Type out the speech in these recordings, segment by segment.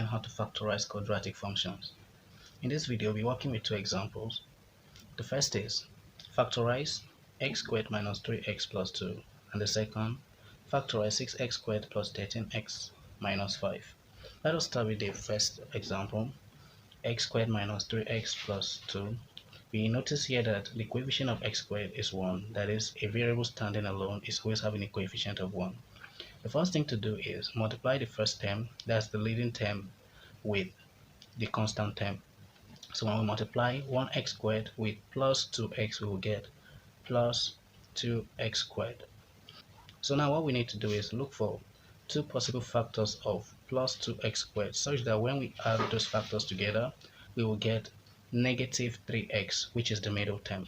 learn how to factorize quadratic functions. In this video, we'll be working with two examples. The first is factorize x squared minus 3x plus 2, and the second, factorize 6x squared plus 13x minus 5. Let us start with the first example, x squared minus 3x plus 2. We notice here that the coefficient of x squared is 1, that is, a variable standing alone is always having a coefficient of 1. The first thing to do is multiply the first term, that's the leading term, with the constant term. So when we multiply 1x squared with plus 2x, we will get plus 2x squared. So now what we need to do is look for two possible factors of plus 2x squared, such that when we add those factors together, we will get negative 3x, which is the middle term.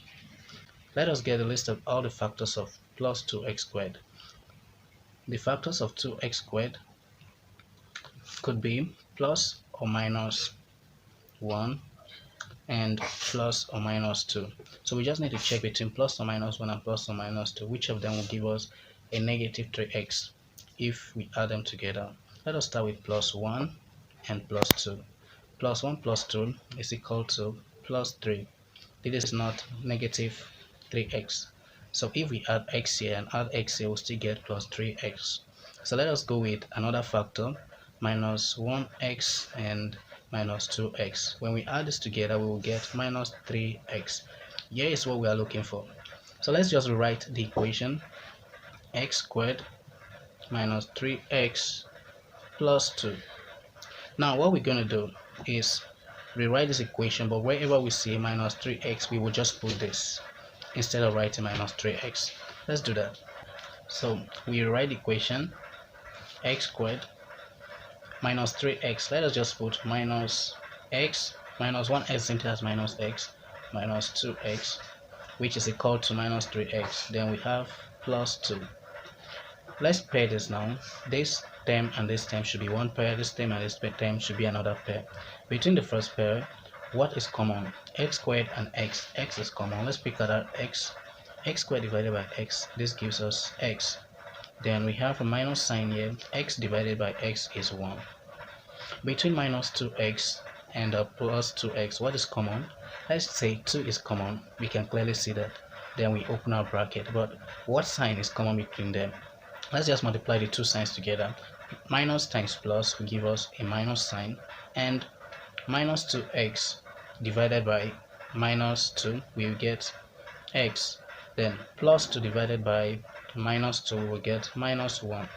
Let us get a list of all the factors of plus 2x squared. The factors of 2x squared could be plus or minus 1 and plus or minus 2. So we just need to check between plus or minus 1 and plus or minus 2, which of them will give us a negative 3x if we add them together. Let us start with plus 1 and plus 2. Plus 1 plus 2 is equal to plus 3. This is not negative 3x. So if we add x here and add x here, we'll still get plus 3x. So let us go with another factor, minus 1x and minus 2x. When we add this together, we will get minus 3x. Here is what we are looking for. So let's just rewrite the equation, x squared minus 3x plus 2. Now what we're going to do is rewrite this equation, but wherever we see minus 3x, we will just put this instead of writing minus 3x. Let's do that. So we rewrite the equation, x squared minus 3x. Let us just put minus x minus 1x simply as minus x minus 2x, which is equal to minus 3x. Then we have plus 2. Let's pair this now. This term and this term should be one pair. This term and this term should be another pair. Between the first pair, what is common? X squared and x. X is common. Let's pick out x. X squared divided by x. This gives us x. Then we have a minus sign here. X divided by x is 1. Between minus 2x and plus 2x, what is common? Let's say 2 is common. We can clearly see that. Then we open our bracket. But what sign is common between them? Let's just multiply the two signs together. Minus times plus will give us a minus sign, and minus 2x divided by minus 2 will get x. Then plus 2 divided by minus 2 will get minus 1.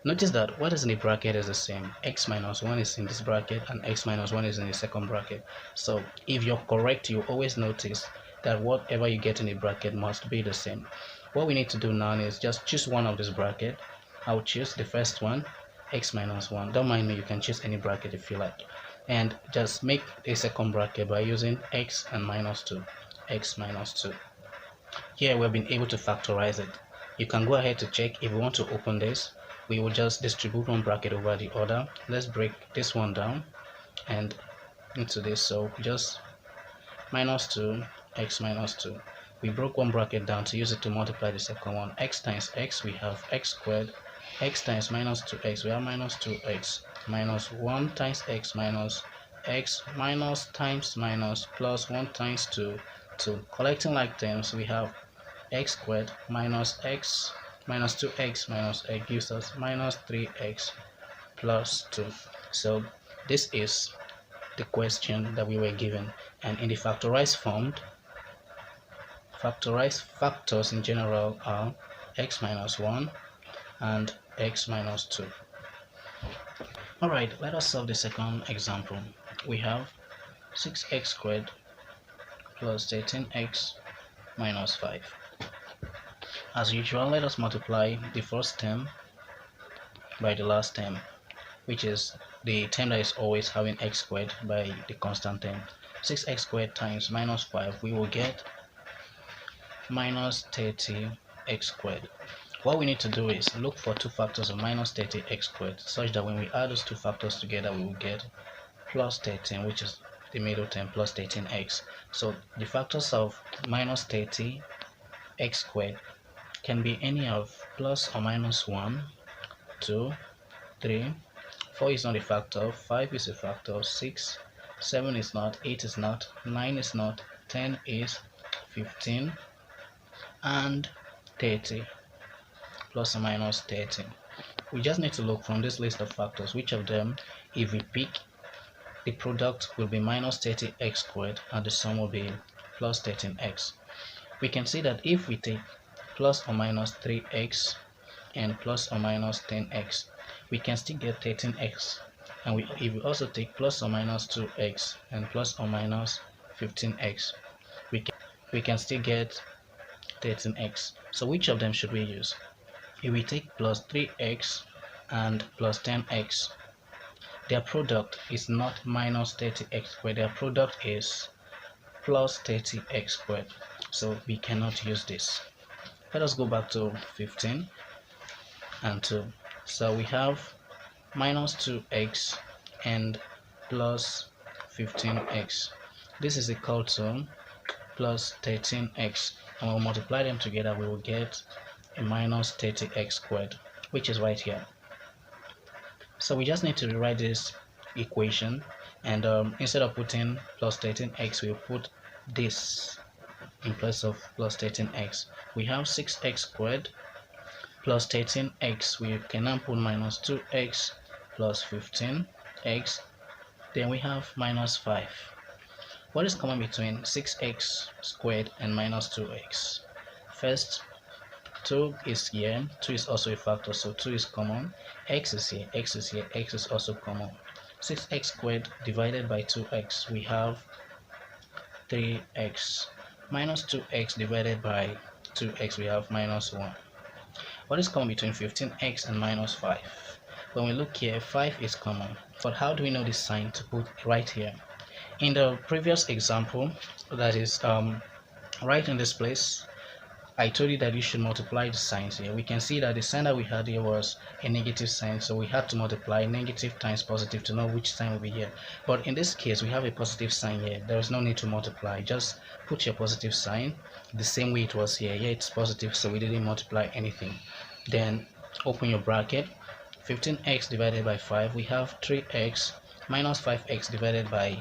Notice that what is in the bracket is the same. X minus 1 is in this bracket and x minus 1 is in the second bracket. So if you're correct, you always notice that whatever you get in the bracket must be the same. What we need to do now is just choose one of this bracket. I'll choose the first one, x minus 1. Don't mind me, you can choose any bracket if you like. And just make a second bracket by using x and minus 2. X minus 2. Here we've been able to factorize it. You can go ahead to check if we want to open this. We will just distribute one bracket over the other. Let's break this one down and into this. So just minus 2, x minus 2. We broke one bracket down to use it to multiply the second one. X times x, we have x squared. X times minus 2x, we have minus 2x. Minus 1 times x minus x minus times minus plus 1 times 2. 2. Collecting like terms, we have x squared minus x minus 2x minus x gives us minus 3x plus 2. So this is the question that we were given, and in the factorized form, factorized factors in general are x minus 1 and x minus 2. Alright, let us solve the second example. We have 6x squared plus 13x minus 5. As usual, let us multiply the first term by the last term, which is the term that is always having x squared, by the constant term. 6x squared times minus 5, we will get minus 30x squared. What we need to do is look for two factors of minus 30x squared, such that when we add those two factors together, we will get plus 13, which is the middle term, plus 13x. So the factors of minus 30x squared can be any of plus or minus 1, 2, 3, 4 is not a factor, 5 is a factor, 6, 7 is not, 8 is not, 9 is not, 10 is, 15, and 30, plus or minus 30. We just need to look from this list of factors which of them, if we pick, the product will be minus 30x squared and the sum will be plus 13x. We can see that if we take plus or minus 3x and plus or minus 10x, we can still get 13x. And if we also take plus or minus 2x and plus or minus 15x, we can still get 13x. So which of them should we use? If we take plus 3x and plus 10x, their product is not minus 30x squared, their product is plus 30x squared. So we cannot use this. Let us go back to 15 and 2. So we have minus 2x and plus 15x. This is equal to plus 13x, and we'll multiply them together, we will get a minus 30x squared, which is right here. So we just need to rewrite this equation, and instead of putting plus 13x, we'll put this in place of plus 13x. We have 6x squared plus 13x. We can now put minus 2x plus 15x. Then we have minus 5. What is common between 6x squared and minus 2x? First, 2 is here, 2 is also a factor, so 2 is common. X is here, x is here, x is also common. 6x squared divided by 2x, we have 3x. Minus 2x divided by 2x, we have minus 1. What is common between 15x and minus 5? When we look here, 5 is common. But how do we know this sign to put right here? In the previous example, that is right in this place, I told you that you should multiply the signs here. We can see that the sign that we had here was a negative sign, so we had to multiply negative times positive to know which sign will be here. But in this case, we have a positive sign here. There is no need to multiply. Just put your positive sign the same way it was here. Here it's positive, so we didn't multiply anything. Then open your bracket. 15x divided by 5, we have 3x, minus 5x divided by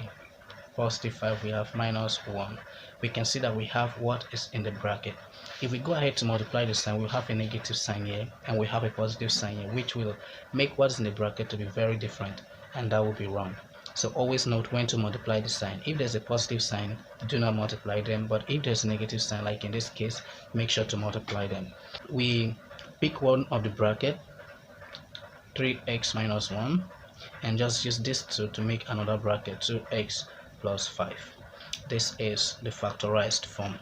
positive 5, we have minus 1. We can see that we have what is in the bracket. If we go ahead to multiply the sign, we'll have a negative sign here and we have a positive sign here, which will make what's in the bracket to be very different, and that will be wrong. So always note when to multiply the sign. If there's a positive sign, do not multiply them, but if there's a negative sign, like in this case, make sure to multiply them. We pick one of the bracket, 3x minus 1, and just use this to make another bracket, 2x plus 5. This is the factorized form.